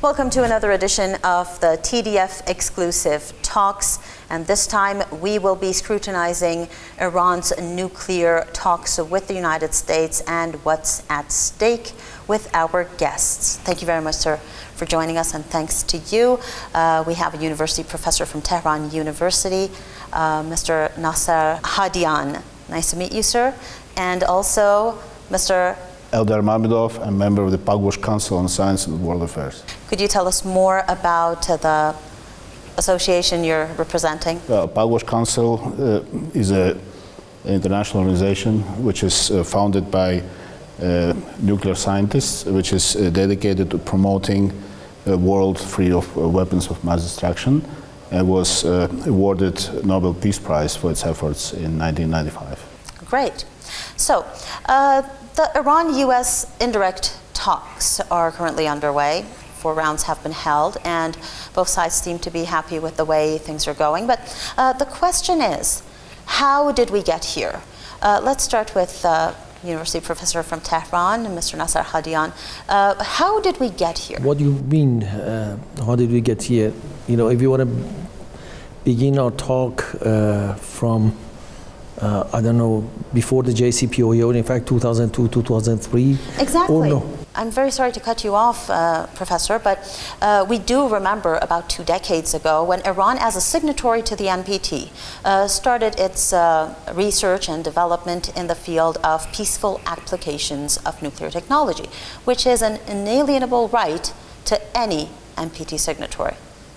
Welcome to another edition of the TDF exclusive talks, and this time we will be scrutinizing Iran's nuclear talks with the United States and what's at stake with our guests. Thank you very much, sir, for joining us, and thanks to you. We have a university professor from Tehran University, Mr. Nasser Hadian. Nice to meet you, sir. And also Mr. Eldars Mamedovs, a member of the Pugwash Council on Science and World Affairs. Could you tell us more about the association you're representing? Pugwash Council is an international organization which is founded by nuclear scientists, which is dedicated to promoting a world free of weapons of mass destruction, and was awarded Nobel Peace Prize for its efforts in 1995. Great. So, the Iran-US indirect talks are currently underway. 4 rounds have been held, and both sides seem to be happy with the way things are going. But the question is, how did we get here? Let's start with University Professor from Tehran, Mr. Nasser Hadian. How did we get here? What do you mean, how did we get here? You know, if you want to begin our talk from I don't know, before the JCPOA, or in fact 2002, 2003? Exactly. Or no? I'm very sorry to cut you off, Professor, but we do remember about 2 decades ago when Iran, as a signatory to the NPT, started its research and development in the field of peaceful applications of nuclear technology, which is an inalienable right to any NPT signatory.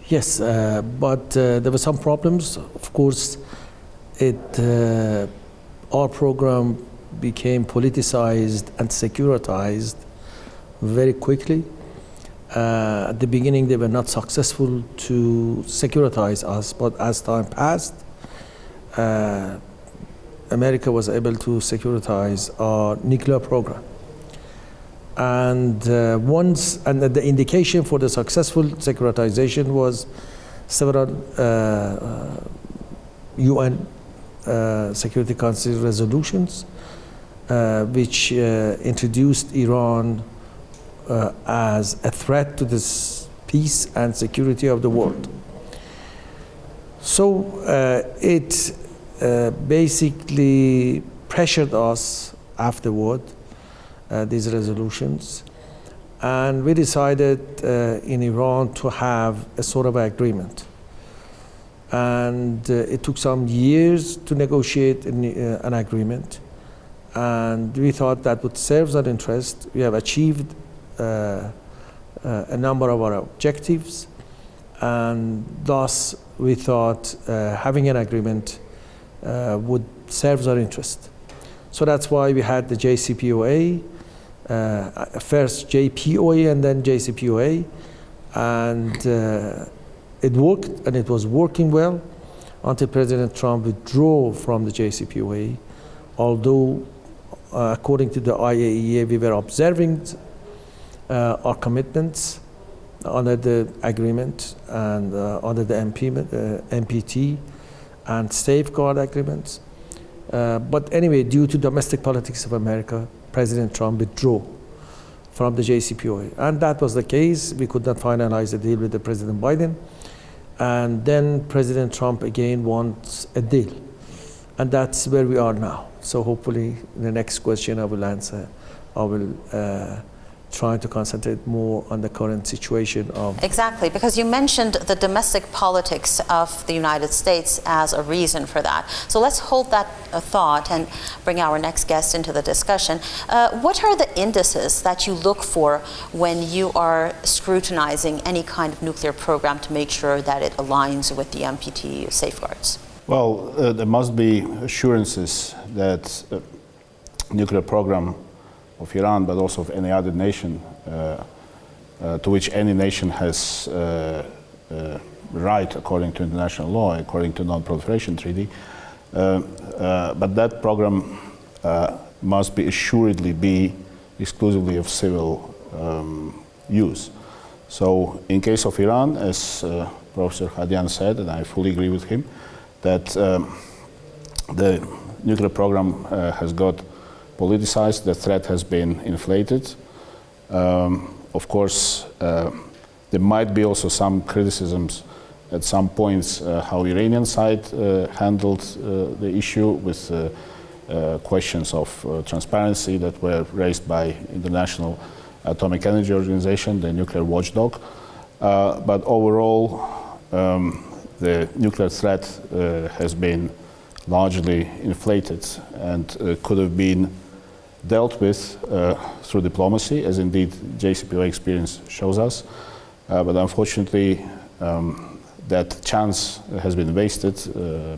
Yes, but there were some problems. Of course, our program became politicized and securitized very quickly. At the beginning, they were not successful to securitize us, but as time passed, America was able to securitize our nuclear program. And the indication for the successful securitization was several UN Security Council resolutions, which introduced Iran as a threat to the peace and security of the world. So it basically pressured us afterward, these resolutions, and we decided in Iran to have a sort of agreement. And it took some years to negotiate an agreement, and we thought that would serve our interest. We have achieved a number of our objectives, and thus we thought having an agreement would serve our interest. So that's why we had the JCPOA, first JPOA and then JCPOA, and it worked, and it was working well until President Trump withdrew from the JCPOA. Although, according to the IAEA, we were observing our commitments under the agreement and under the NPT and safeguard agreements. But anyway, due to domestic politics of America, President Trump withdrew from the JCPOA. And that was the case. We could not finalize the deal with the President Biden. And then President Trump again wants a deal. And that's where we are now. So hopefully the next question I will answer, I will try to concentrate more on the current situation of... Exactly, because you mentioned the domestic politics of the United States as a reason for that. So let's hold that thought and bring our next guest into the discussion. What are the indices that you look for when you are scrutinizing any kind of nuclear program to make sure that it aligns with the NPT safeguards? Well, there must be assurances that nuclear program of Iran, but also of any other nation, to which any nation has right according to international law, according to Non-Proliferation Treaty. But that program must be assuredly be exclusively of civil use. So in case of Iran, as Professor Hadian said, and I fully agree with him, that the nuclear program has got politicized, the threat has been inflated. Of course, the There might be also some criticisms at some points how Iranian side handled the issue with questions of transparency that were raised by International Atomic Energy Organization, the nuclear watchdog. But overall, the nuclear threat has been largely inflated and could have been dealt with through diplomacy, as indeed JCPOA experience shows us. But unfortunately, that chance has been wasted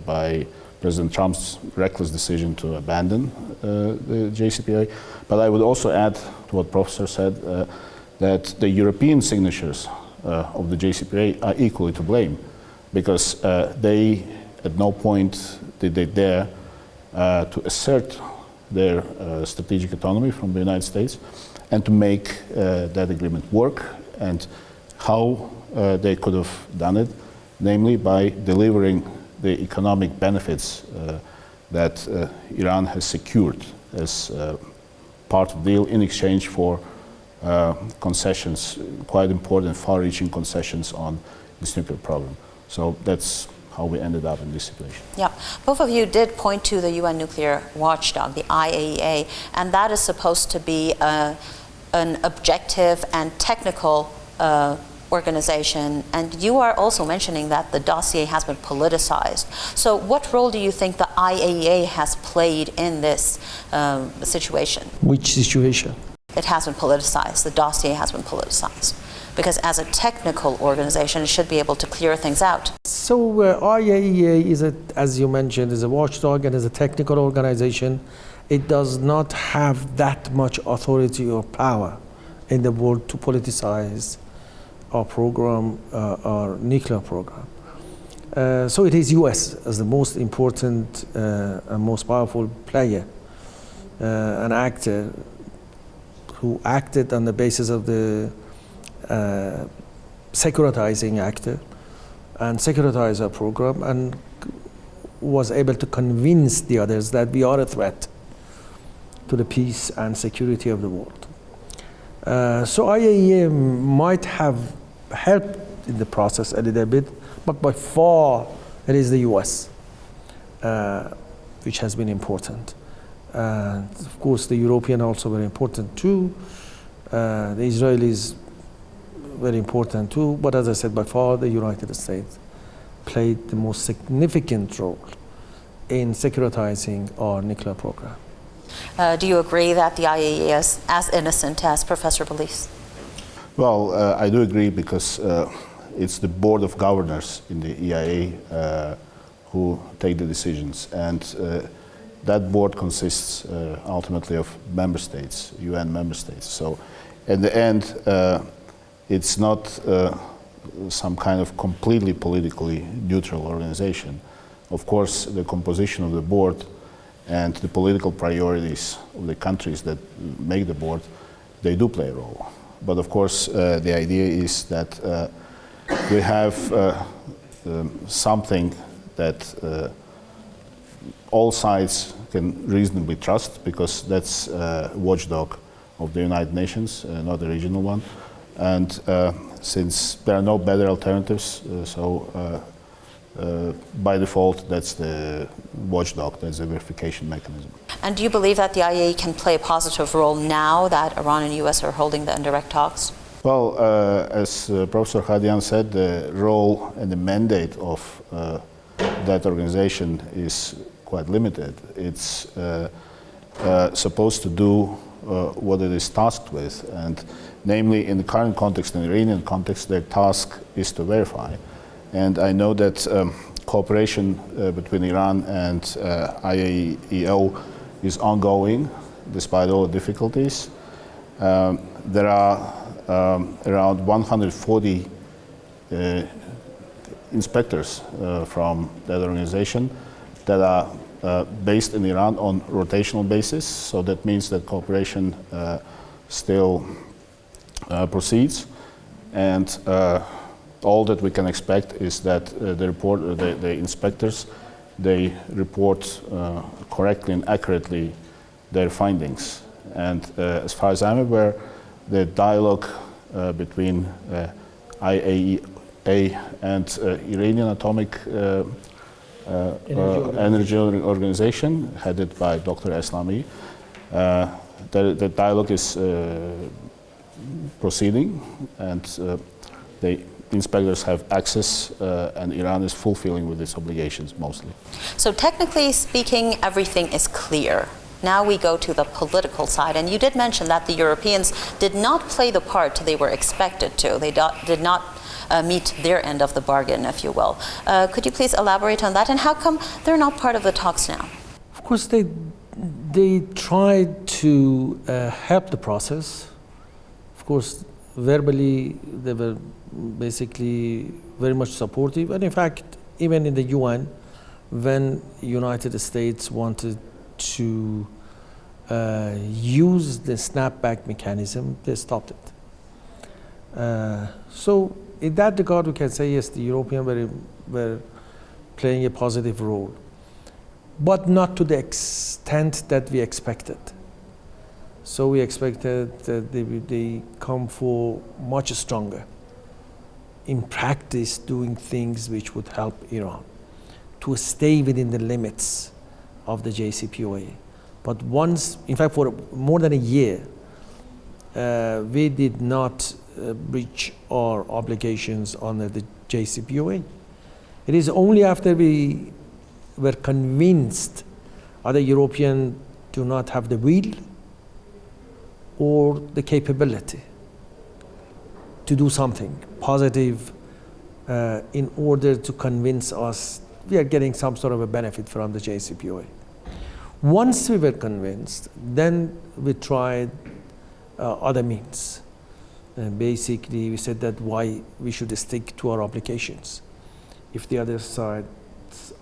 by President Trump's reckless decision to abandon the JCPOA. But I would also add to what Professor said, that the European signatures of the JCPOA are equally to blame, because they at no point did they dare to assert their strategic autonomy from the United States and to make that agreement work, and how they could have done it, namely by delivering the economic benefits that Iran has secured as part of the deal in exchange for concessions, quite important, far-reaching concessions on this nuclear program. So that's how we ended up in this situation. Yeah, both of you did point to the UN nuclear watchdog, the IAEA, and that is supposed to be an objective and technical organization, and you are also mentioning that the dossier has been politicized. So what role do you think the IAEA has played in this situation? Which situation? It has been politicized, the dossier has been politicized. Because as a technical organization, it should be able to clear things out. So IAEA is, as you mentioned, is a watchdog and is a technical organization. It does not have that much authority or power in the world to politicize our program, our nuclear program. So it is US as the most important and most powerful player, an actor who acted on the basis of the securitizing actor and securitize our program, and was able to convince the others that we are a threat to the peace and security of the world. So IAEA might have helped in the process a little bit, but by far it is the US which has been important. And of course the European also very important too. The Israelis very important too, but as I said, by far the United States played the most significant role in securitizing our nuclear program. Do you agree that the IAEA is as innocent as Professor believes? Well, I do agree, because it's the board of governors in the EIA who take the decisions, and that board consists ultimately of member states, UN member states. So in the end, it's not some kind of completely politically neutral organization. Of course, the composition of the board and the political priorities of the countries that make the board, they do play a role. But of course, the idea is that we have something that all sides can reasonably trust, because that's a watchdog of the United Nations, not a regional one. And since there are no better alternatives, by default, that's the watchdog, that's the verification mechanism. And do you believe that the IAEA can play a positive role now that Iran and US are holding the indirect talks? Well, as Professor Hadian said, the role and the mandate of that organization is quite limited. It's supposed to do what it is tasked with, and namely in the current context, in the Iranian context, their task is to verify. And I know that cooperation between Iran and IAEO is ongoing, despite all the difficulties. There are around 140 inspectors from that organization that are based in Iran on rotational basis. So that means that cooperation still proceeds, and all that we can expect is that the inspectors, they report correctly and accurately their findings. And as far as I'm aware, the dialogue between IAEA and Iranian Atomic Energy Organization, headed by Dr. Eslami. The dialogue is proceeding, and the inspectors have access, and Iran is fulfilling with its obligations mostly. So technically speaking, everything is clear. Now we go to the political side, and you did mention that the Europeans did not play the part they were expected to. They did not meet their end of the bargain, if you will. Could you please elaborate on that, and how come they're not part of the talks now? Of course, they tried to help the process. Of course, verbally, they were basically very much supportive. And in fact, even in the UN, when United States wanted to use the snapback mechanism, they stopped it. So in that regard, we can say, yes, the Europeans were playing a positive role, but not to the extent that we expected. So we expected that they come for much stronger in practice, doing things which would help Iran to stay within the limits of the JCPOA. But once, in fact, for more than a year, we did not breach our obligations under the JCPOA. It is only after we were convinced other Europeans do not have the will or the capability to do something positive in order to convince us we are getting some sort of a benefit from the JCPOA. Once we were convinced, then we tried other means. And basically, we said that why we should stick to our obligations if the other side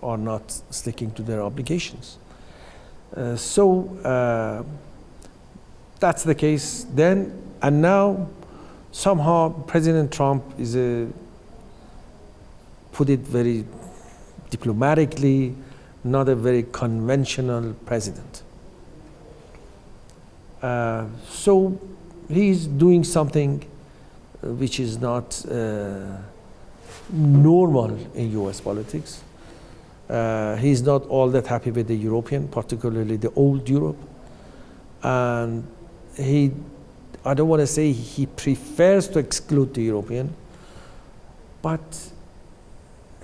are not sticking to their obligations. So that's the case then, and now somehow President Trump is put it very diplomatically, not a very conventional president. So he's doing something which is not normal in US politics. He's not all that happy with the European, particularly the old Europe. And I don't want to say he prefers to exclude the European, but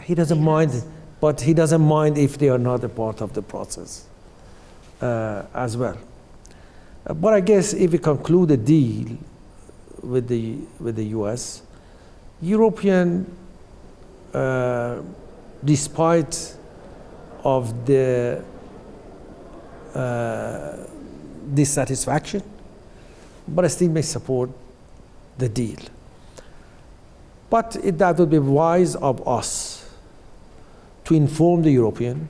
he doesn't mind. But he doesn't mind if they are not a part of the process as well. But I guess if we conclude a deal with the US, European, despite of the dissatisfaction, but I still may support the deal. But that would be wise of us to inform the European,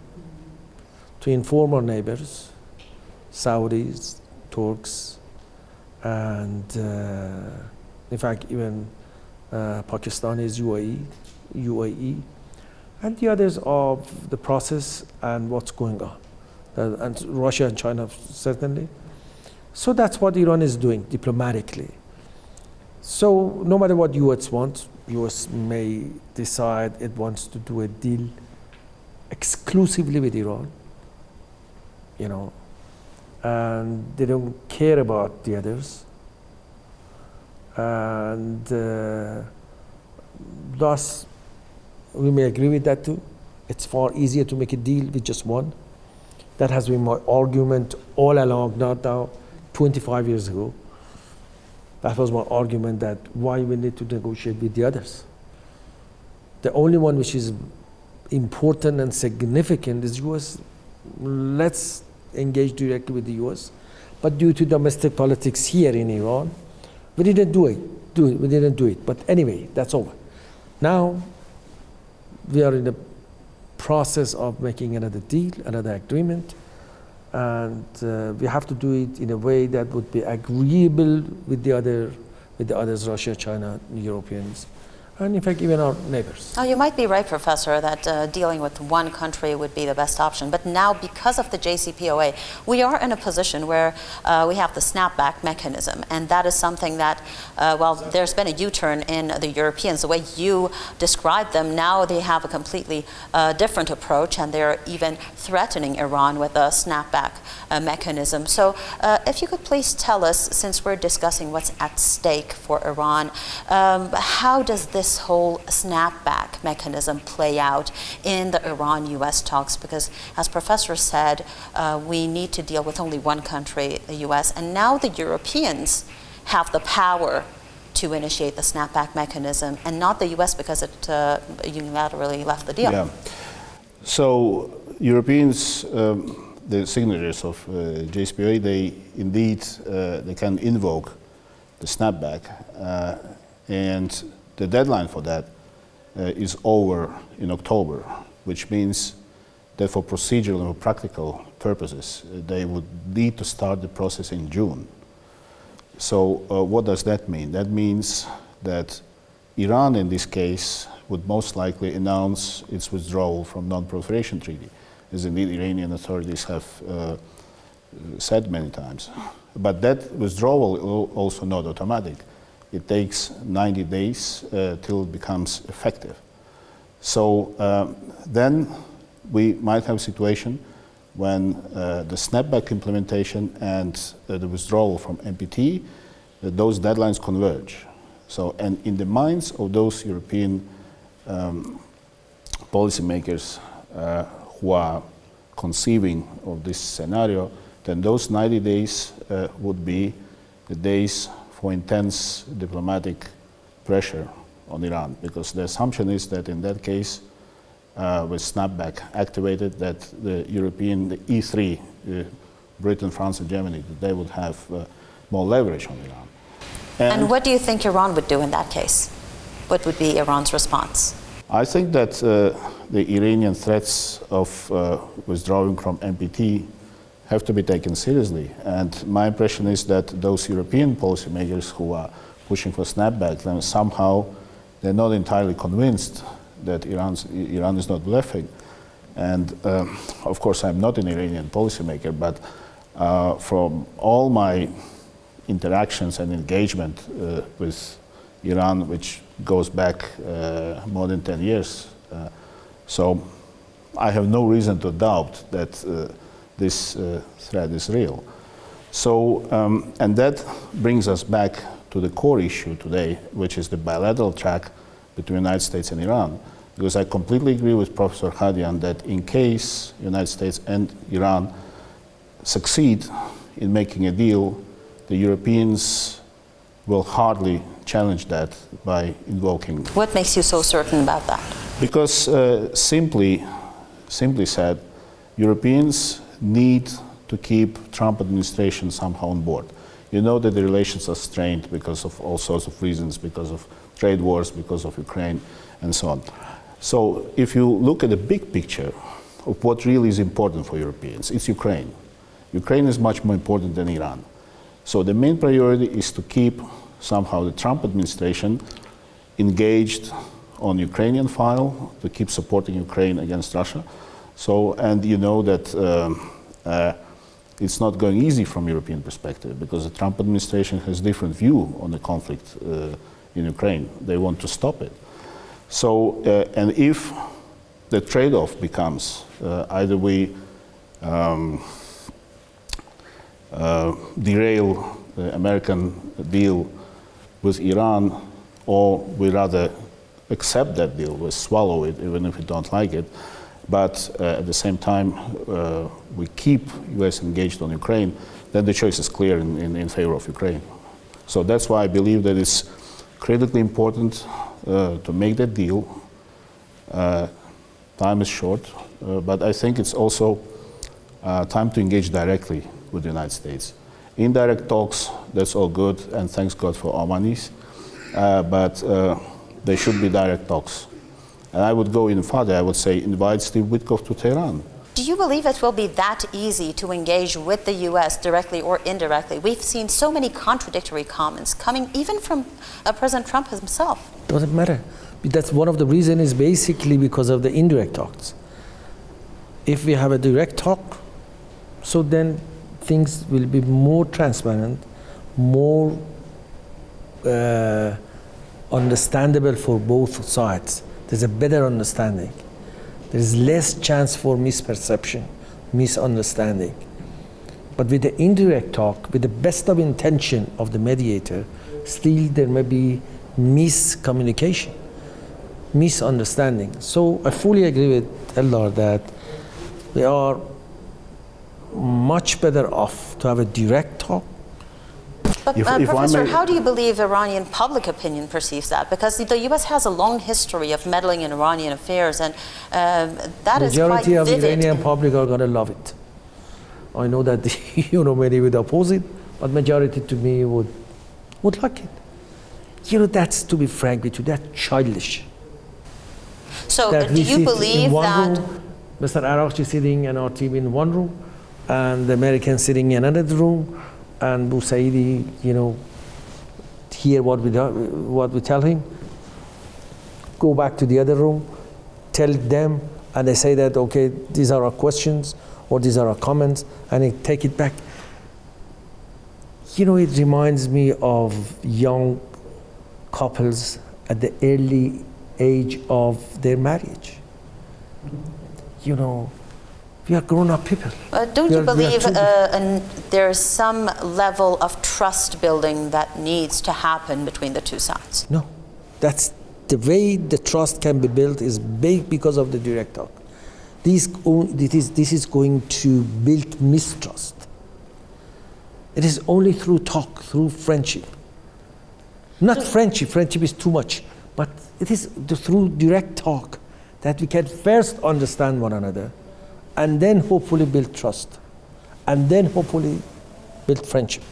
to inform our neighbors, Saudis, Turks, and in fact even Pakistanis, UAE, and the others of the process and what's going on, and Russia and China certainly. So that's what Iran is doing diplomatically. So no matter what US wants, US may decide it wants to do a deal exclusively with Iran, and they don't care about the others. And thus, we may agree with that too. It's far easier to make a deal with just one. That has been my argument all along, not now, 25 years ago. That was my argument, that why we need to negotiate with the others. The only one which is important and significant is US. Let's engage directly with the US. But due to domestic politics here in Iran, we didn't do it. But anyway, that's over. Now, we are in the process of making another deal, another agreement, and we have to do it in a way that would be agreeable with the others, Russia, China, Europeans, and in fact even our neighbors. Oh, you might be right, Professor, that dealing with one country would be the best option. But now, because of the JCPOA, we are in a position where we have the snapback mechanism, and that is something that, well, there's been a U-turn in the Europeans. The way you describe them, now they have a completely different approach, and they're even threatening Iran with a snapback mechanism. So if you could please tell us, since we're discussing what's at stake for Iran, how does this whole snapback mechanism play out in the Iran-US talks? Because as Professor said, we need to deal with only one country, the US, and now the Europeans have the power to initiate the snapback mechanism, and not the US because it unilaterally left the deal. Yeah. So Europeans, the signatories of JCPOA, they indeed they can invoke the snapback, and the deadline for that is over in October, which means that for procedural and practical purposes, they would need to start the process in June. So what does that mean? That means that Iran, in this case, would most likely announce its withdrawal from non-proliferation treaty, as indeed Iranian authorities have said many times. But that withdrawal is also not automatic. It takes 90 days till it becomes effective. So then we might have a situation when the snapback implementation and the withdrawal from NPT, those deadlines converge. So, and in the minds of those European policymakers who are conceiving of this scenario, then those 90 days would be the days for intense diplomatic pressure on Iran, because the assumption is that in that case, with snapback activated, that the European, the E3, Britain, France, and Germany, that they would have more leverage on Iran. And what do you think Iran would do in that case? What would be Iran's response? I think that the Iranian threats of withdrawing from NPT have to be taken seriously. And my impression is that those European policymakers who are pushing for snapback, then somehow they're not entirely convinced that Iran is not bluffing. And of course, I'm not an Iranian policymaker, but from all my interactions and engagement with Iran, which goes back more than 10 years, so I have no reason to doubt that this threat is real. So, and that brings us back to the core issue today, which is the bilateral track between the United States and Iran. Because I completely agree with Professor Hadian that in case the United States and Iran succeed in making a deal, the Europeans will hardly challenge that by invoking. What makes you so certain about that? Because simply said, Europeans need to keep Trump administration somehow on board. You know that the relations are strained because of all sorts of reasons, because of trade wars, because of Ukraine, and so on. So if you look at the big picture of what really is important for Europeans, it's Ukraine. Ukraine is much more important than Iran. So the main priority is to keep somehow the Trump administration engaged on Ukrainian file, to keep supporting Ukraine against Russia. So, and you know that it's not going easy from European perspective, because the Trump administration has different view on the conflict in Ukraine. They want to stop it. So, and if the trade-off becomes either we derail the American deal with Iran, or we rather accept that deal, we swallow it even if we don't like it, but at the same time we keep US engaged on Ukraine, then the choice is clear in favor of Ukraine. So that's why I believe that it's critically important to make that deal. Time is short, but I think it's also time to engage directly with the United States. Indirect talks, that's all good, and thanks God for Omanis, but they should be direct talks. And I would go even further, I would say invite Steve Witkoff to Tehran. Do you believe it will be that easy to engage with the US directly or indirectly? We've seen so many contradictory comments coming even from President Trump himself. Doesn't matter. That's one of the reasons is basically because of the indirect talks. If we have a direct talk, so then things will be more transparent, more understandable for both sides. There's a better understanding. There is less chance for misperception, misunderstanding. But with the indirect talk, with the best of intention of the mediator, still there may be miscommunication, misunderstanding. So I fully agree with Eldar that we are much better off to have a direct talk. But Professor, how do you believe Iranian public opinion perceives that? Because the U.S. has a long history of meddling in Iranian affairs, and that is quite vivid. Majority of the Iranian public are going to love it. I know that many would oppose it, but majority to me would like it. That's, to be frank with you, that's childish. So do you believe that Mr. Arakchi sitting and our team in one room, and the Americans sitting in another room, and Busaidi, hear what we tell him, go back to the other room, tell them, and they say that, okay, these are our questions, or these are our comments, and they take it back. It reminds me of young couples at the early age of their marriage. We are grown-up people. Don't you believe there's some level of trust building that needs to happen between the two sides? No. That's the way the trust can be built is big because of the direct talk. This is going to build mistrust. It is only through talk, through friendship. Not friendship is too much, but it is through direct talk that we can first understand one another, and then hopefully build trust, and then hopefully build friendship.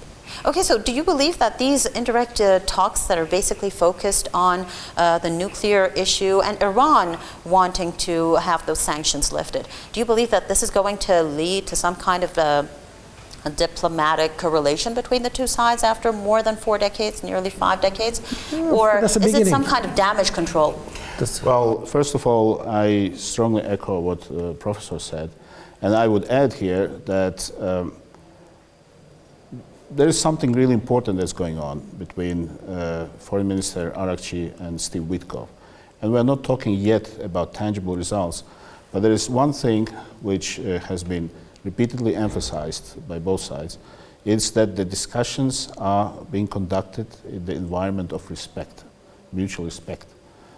Okay, so do you believe that these indirect talks that are basically focused on the nuclear issue and Iran wanting to have those sanctions lifted, do you believe that this is going to lead to some kind of a diplomatic relation between the two sides after more than 4 decades, nearly 5 decades? Or is it some kind of damage control? Well, first of all, I strongly echo what the professor said. And I would add here that there is something really important that's going on between Foreign Minister Arakchi and Steve Witkoff. And we're not talking yet about tangible results, but there is one thing which has been repeatedly emphasized by both sides. It's that the discussions are being conducted in the environment of respect, mutual respect.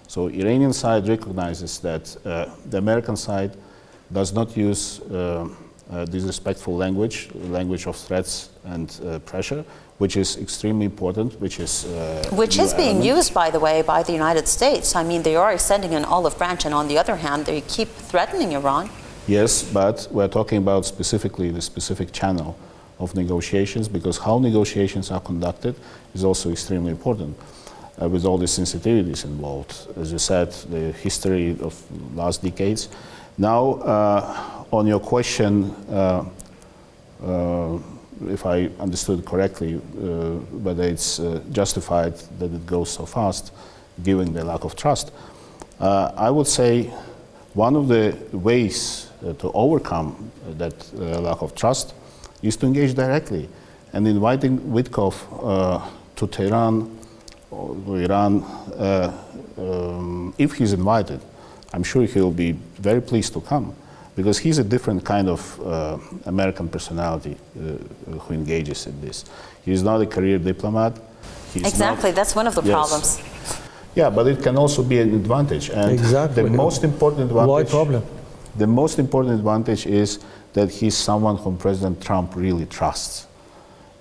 So Iranian side recognizes that the American side does not use disrespectful language of threats and pressure, which is extremely important, which is being used, by the way, by the United States. I mean, they are sending an olive branch, and on the other hand, they keep threatening Iran. Yes, but we're talking about specifically the specific channel of negotiations, because how negotiations are conducted is also extremely important. With all the sensitivities involved, as you said, the history of last decades. Now, on your question, if I understood correctly, whether it's justified that it goes so fast, given the lack of trust, I would say one of the ways to overcome that lack of trust is to engage directly, and inviting Witkoff to Tehran or Iran, if he's invited, I'm sure he'll be very pleased to come, because he's a different kind of American personality who engages in this. He's not a career diplomat. Exactly, that's one of the problems. Yeah, but it can also be an advantage. And exactly. The most important advantage. Why problem? The most important advantage is that he's someone whom President Trump really trusts.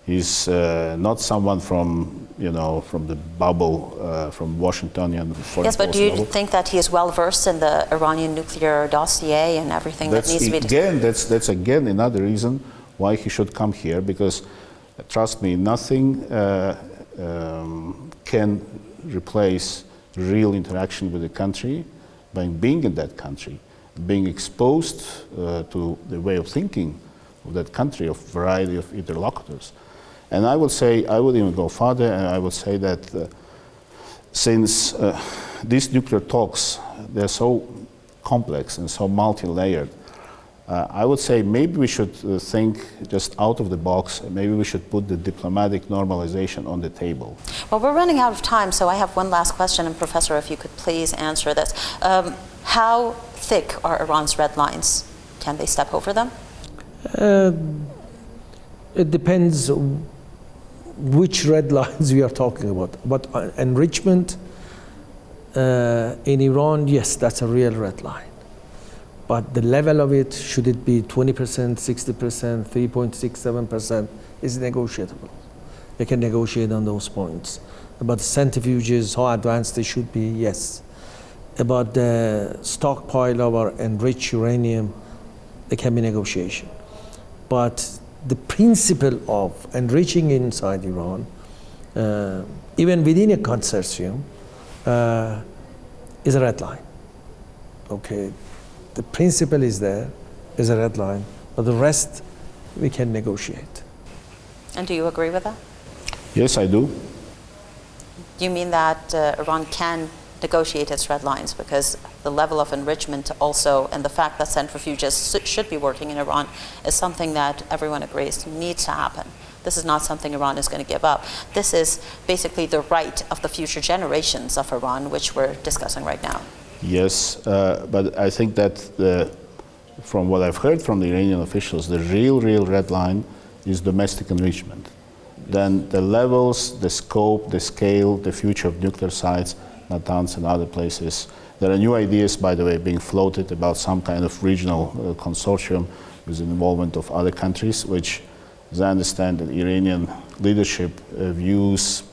He's not someone from the bubble, from Washingtonian foreign Yes, but do you bubble. think that he is well versed in the Iranian nuclear dossier and everything that needs to be discussed? That's again another reason why he should come here, because trust me, nothing can replace real interaction with the country by being in that country, being exposed to the way of thinking of that country, of variety of interlocutors. And I would say, I would even go further, and I would say that since these nuclear talks, they're so complex and so multi-layered. I would say maybe we should think just out of the box. Maybe we should put the diplomatic normalization on the table. Well, we're running out of time, so I have one last question, and Professor, if you could please answer this. How thick are Iran's red lines? Can they step over them? It depends which red lines we are talking about. But enrichment in Iran, yes, that's a real red line. But the level of it, should it be 20%, 60%, 3.67%, is negotiable. They can negotiate on those points. About centrifuges, how advanced they should be, yes. About the stockpile of our enriched uranium, there can be negotiation. But the principle of enriching inside Iran, even within a consortium, is a red line. Okay. The principle is there, is a red line, but the rest we can negotiate. And do you agree with that? Yes, I do. Do you mean that Iran can negotiate its red lines, because the level of enrichment also, and the fact that centrifuges should be working in Iran, is something that everyone agrees needs to happen. This is not something Iran is going to give up. This is basically the right of the future generations of Iran, which we're discussing right now. Yes, but I think that from what I've heard from the Iranian officials, the real red line is domestic enrichment. Then the levels, the scope, the scale, the future of nuclear sites, Natanz and other places. There are new ideas, by the way, being floated about some kind of regional consortium with the involvement of other countries, which, as I understand, the Iranian leadership views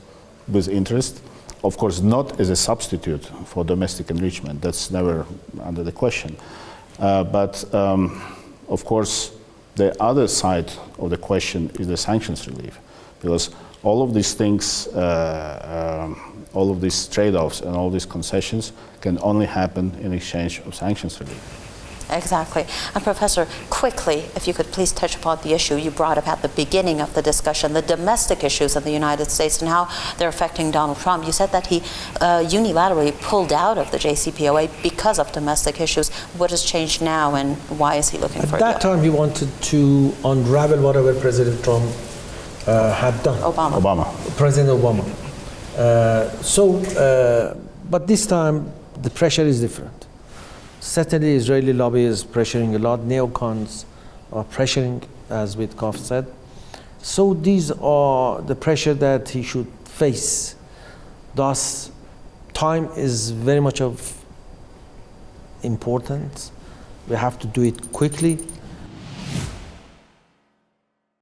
with interest. Of course, not as a substitute for domestic enrichment. That's never under the question. But of course, the other side of the question is the sanctions relief, because all of these things, all of these trade-offs and all these concessions can only happen in exchange of sanctions relief. Exactly. And Professor, quickly, if you could please touch upon the issue you brought up at the beginning of the discussion, the domestic issues of the United States and how they're affecting Donald Trump. You said that he unilaterally pulled out of the JCPOA because of domestic issues. What has changed now, and why is he looking for a deal? At that time, he wanted to unravel whatever President Trump had done. Obama. President Obama. But this time, the pressure is different. Certainly, Israeli lobby is pressuring a lot. Neocons are pressuring, as Witkoff said. So these are the pressure that he should face. Thus, time is very much of importance. We have to do it quickly.